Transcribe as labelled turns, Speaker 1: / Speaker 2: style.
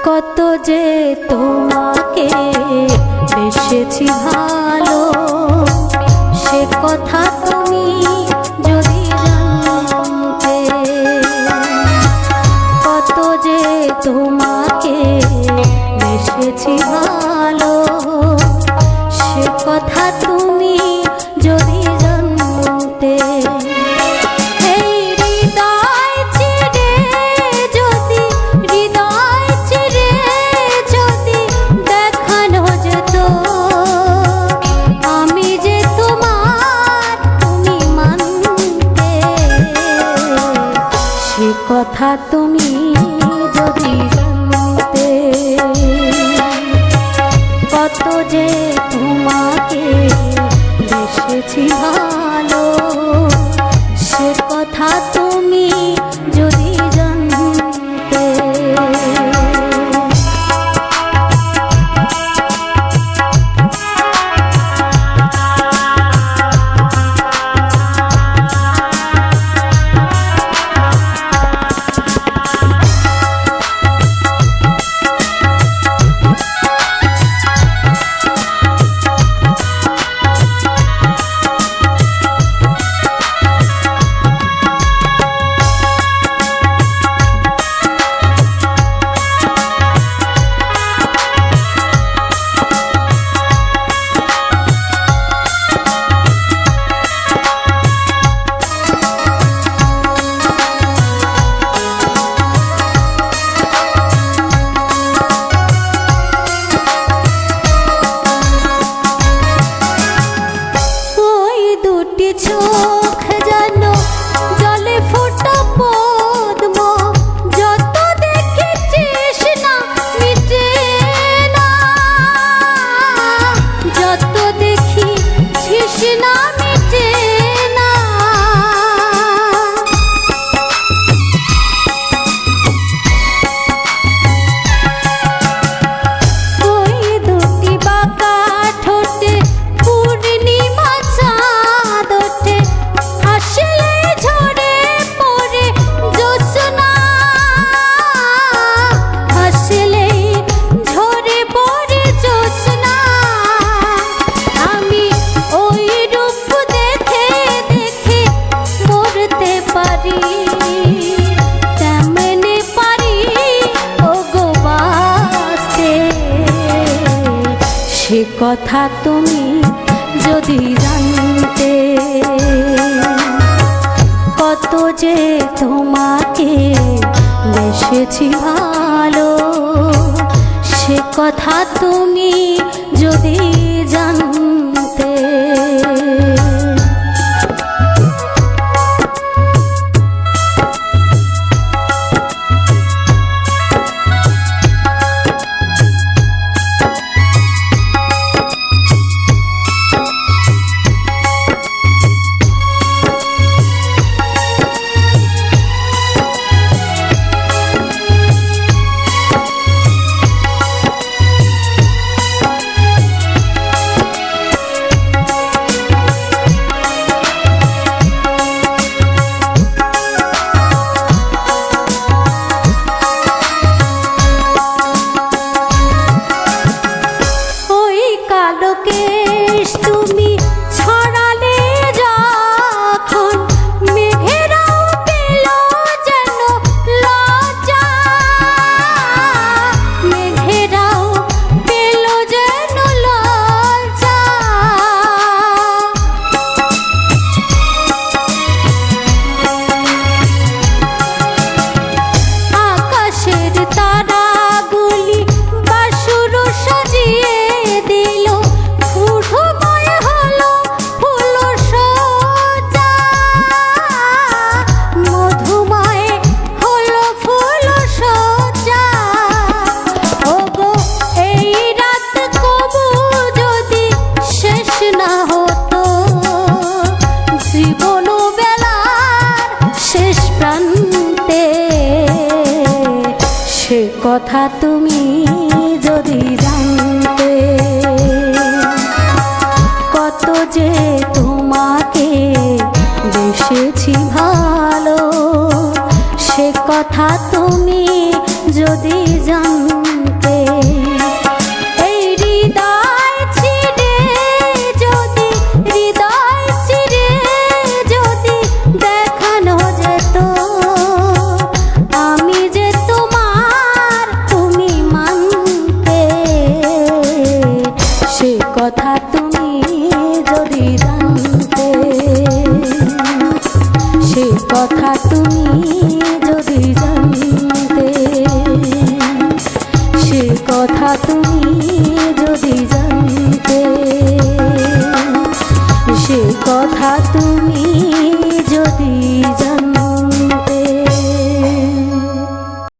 Speaker 1: কত যে তোমাকে বেসেছি ভালো, সে কথা তুমি যদি জানতে। কত যে তোমাকে বেসেছি ভালো, সে কথা তুমি যদি জানতে। কথা তুমি যদি জানতে, কত যে তোমাকে বেসেছি ভালো, সে কথা তুমি যদি জানতে। চোখ যেন জলে ফোটা পদ্ম, যত দেখেছিস না মিটে না, যত দেখিছিস না মিটে না। ওই দুটি বাঁকা ঠোঁটে পূর্ণিমা চাঁদ ওঠে, হাসলে ঝরে পড়ে জ্যোৎস্না, হাসলে ঝরে পড়ে জ্যোৎস্না। আমি ওই রূপ দেখে দেখে মরতে পারি, তেমনি পারি ওগো বাঁচতে। সে কথা তুমি যদি জানতে, কত যে তোমাকে বেসেছি ভালো, সে কথা তুমি যদি জানতে। কেশ তুমি ছড়ালে যখন, মেঘেরাও পেল যেন লজ্জা, মেঘেরাও পেল যেন লজ্জা। আকাশের তারাগুলি বাসুর সাজিয়ে দিল, মধুময় হলো ফুল সজ্জা, মধুময় হলো ফুল সজ্জা। ওগো এই রাত কবু যদি শেষ না হতো, জীবন বেলার শেষ প্রান্তে, সে কথা তুমি যদি জানতে। কত যে তোমাকে বেসেছি ভালো, সে কথা তুমি যদি জানতে।